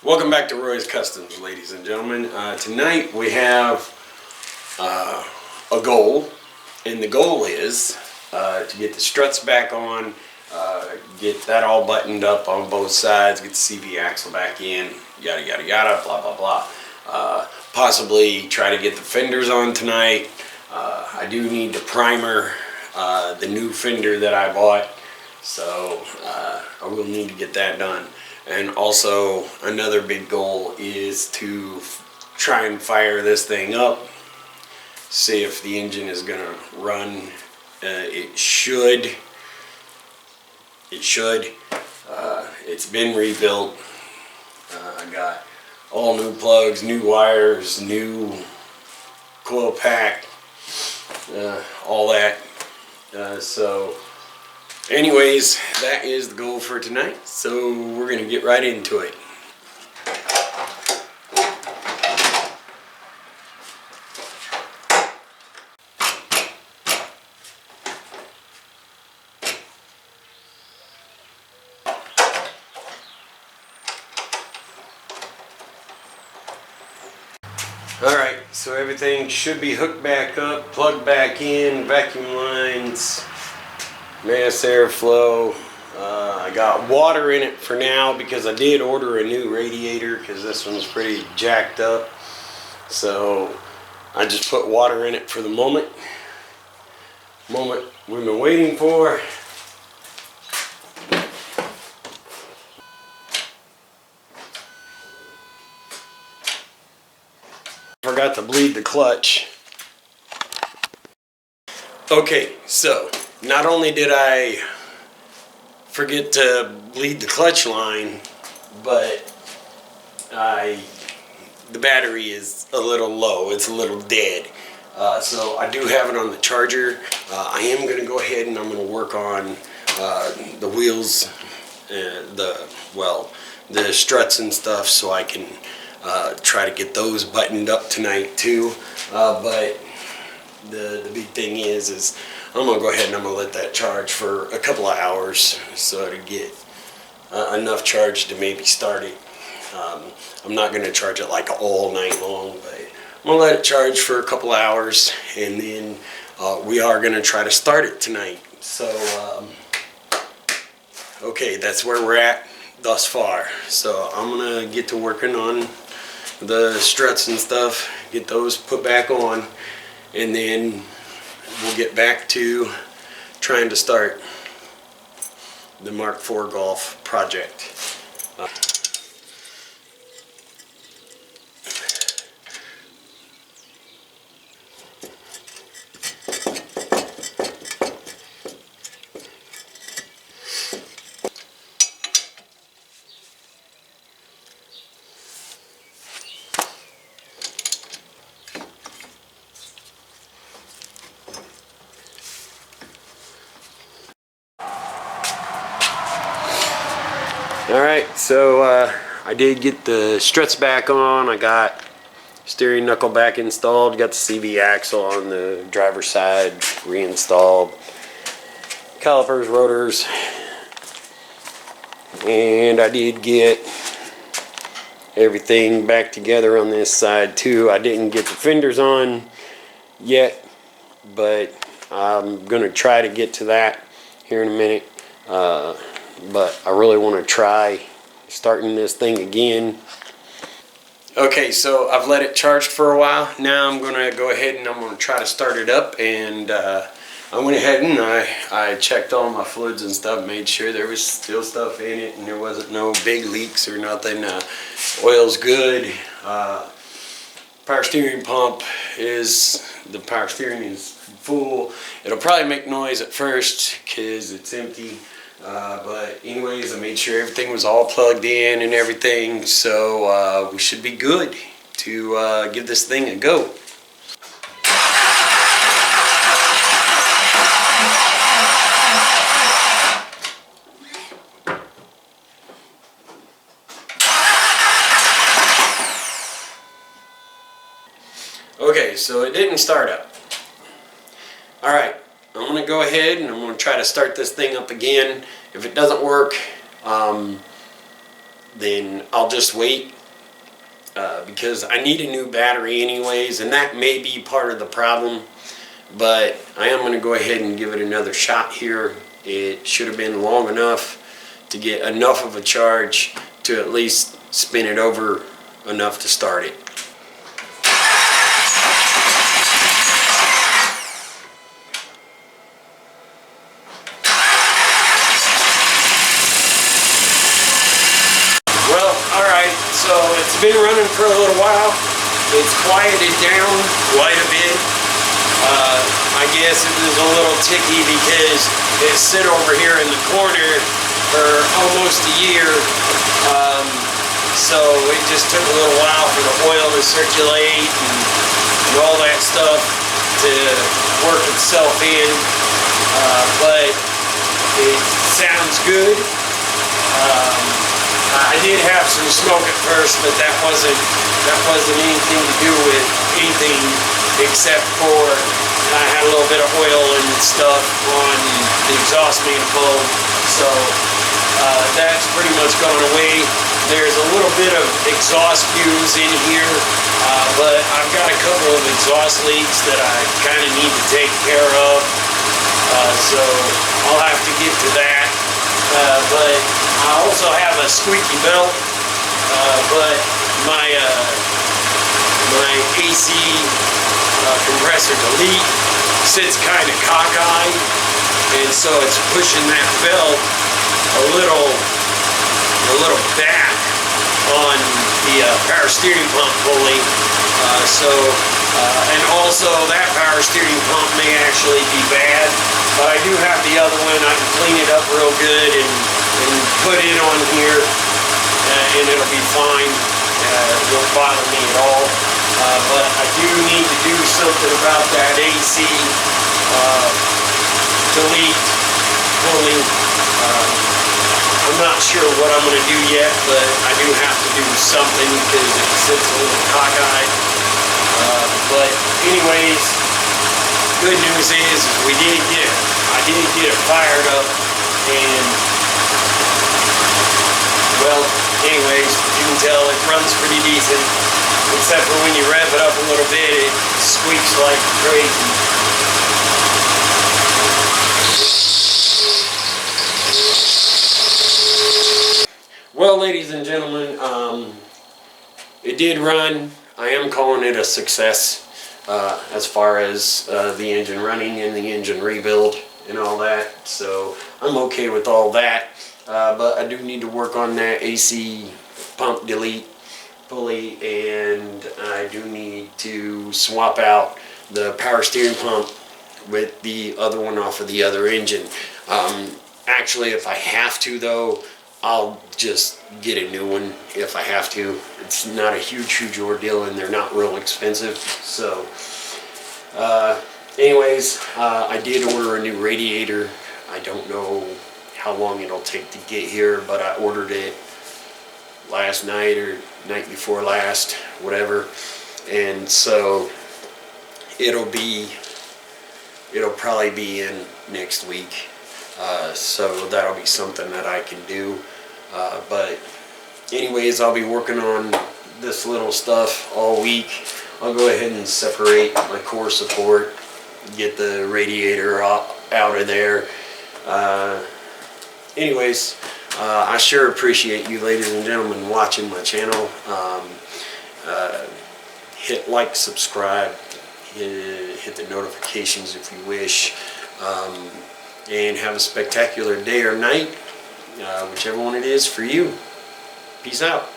Welcome back to Roy's Customs, ladies and gentlemen. Tonight we have a goal, and the goal is to get the struts back on, get that all buttoned up on both sides, get the CV axle back in, yada yada yada, blah blah blah. Possibly try to get the fenders on tonight. I do need to primer the new fender that I bought, so I will need to get that done. And also another big goal is to try and fire this thing up, see if the engine is gonna run. It should. It's been rebuilt. I got all new plugs, new wires, new coil pack, all that. So anyways, that is the goal for tonight, so we're going to get right into it. Alright, so everything should be hooked back up, plugged back in, vacuum lines, mass airflow. I got water in it for now because I did order a new radiator because this one's pretty jacked up. So I just put water in it for the moment we've been waiting for. Forgot to bleed the clutch. Okay, so not only did I forget to bleed the clutch line, but the battery is a little low. It's a little dead. So I do have it on the charger. I am going to go ahead and I'm going to work on the wheels, the struts and stuff, so I can try to get those buttoned up tonight too. But the big thing is I'm gonna go ahead and I'm gonna let that charge for a couple of hours, so to get enough charge to maybe start it. I'm not gonna charge it like all night long, but I'm gonna let it charge for a couple of hours, and then we are gonna try to start it tonight. So okay, that's where we're at thus far. So I'm gonna get to working on the struts and stuff, get those put back on, and then we'll get back to trying to start the Mark IV Golf project. Alright, so I did get the struts back on. I got steering knuckle back installed, got the CV axle on the driver's side reinstalled, calipers, rotors, and I did get everything back together on this side too. I didn't get the fenders on yet, but I'm gonna try to get to that here in a minute. But I really want to try starting this thing again. Okay, so I've let it charge for a while. Now I'm going to go ahead and I'm going to try to start it up. And I went ahead and I checked all my fluids and stuff, made sure there was still stuff in it and there wasn't no big leaks or nothing. Oil's good. Power steering pump the power steering is full. It'll probably make noise at first because it's empty. But anyways, I made sure everything was all plugged in and everything, so we should be good to give this thing a go. Okay, so it didn't start up. Alright, I'm going to go ahead and I'm going to try to start this thing up again. If it doesn't work, then I'll just wait because I need a new battery anyways, and that may be part of the problem. But I am going to go ahead and give it another shot here. It should have been long enough to get enough of a charge to at least spin it over enough to start it. Well, alright, so it's been running for a little while. It's quieted down quite a bit. I guess it was a little ticky because it sit over here in the corner for almost a year. So it just took a little while for the oil to circulate and all that stuff to work itself in. But it sounds good. I did have some smoke at first, but that wasn't anything to do with anything except for I had a little bit of oil and stuff on the exhaust manifold, so that's pretty much gone away. There's a little bit of exhaust fumes in here, but I've got a couple of exhaust leaks that I kind of need to take care of, so I'll have to get to that. But I also have a squeaky belt, but my AC compressor delete sits kind of cockeyed, and so it's pushing that belt a little back on the power steering pump pulley. And also that power steering pump may actually be bad, but I do have the other one. I can clean it up real good and put it on here, and it'll be fine. It won't bother me at all. But I do need to do something about that AC delete pulley. I'm not sure what I'm going to do yet, but I do have to do something because it sits a little cockeyed. But anyways, good news is I did get it fired up, and well, anyways, you can tell it runs pretty decent, except for when you rev it up a little bit, it squeaks like crazy. Well, ladies and gentlemen, it did run. I am calling it a success as far as the engine running and the engine rebuild and all that. So I'm okay with all that. But I do need to work on that AC pump delete pulley, and I do need to swap out the power steering pump with the other one off of the other engine. Actually, if I have to though, I'll just get a new one if I have to. It's not a huge ordeal, and they're not real expensive. So anyways, I did order a new radiator. I don't know how long it'll take to get here, but I ordered it last night or night before last, whatever, and so it'll probably be in next week, so that'll be something that I can do. But anyways, I'll be working on this little stuff all week. I'll go ahead and separate my core support, get the radiator out of there. Anyways, I sure appreciate you ladies and gentlemen watching my channel. Hit like, subscribe, hit the notifications if you wish, and have a spectacular day or night, whichever one it is for you. Peace out.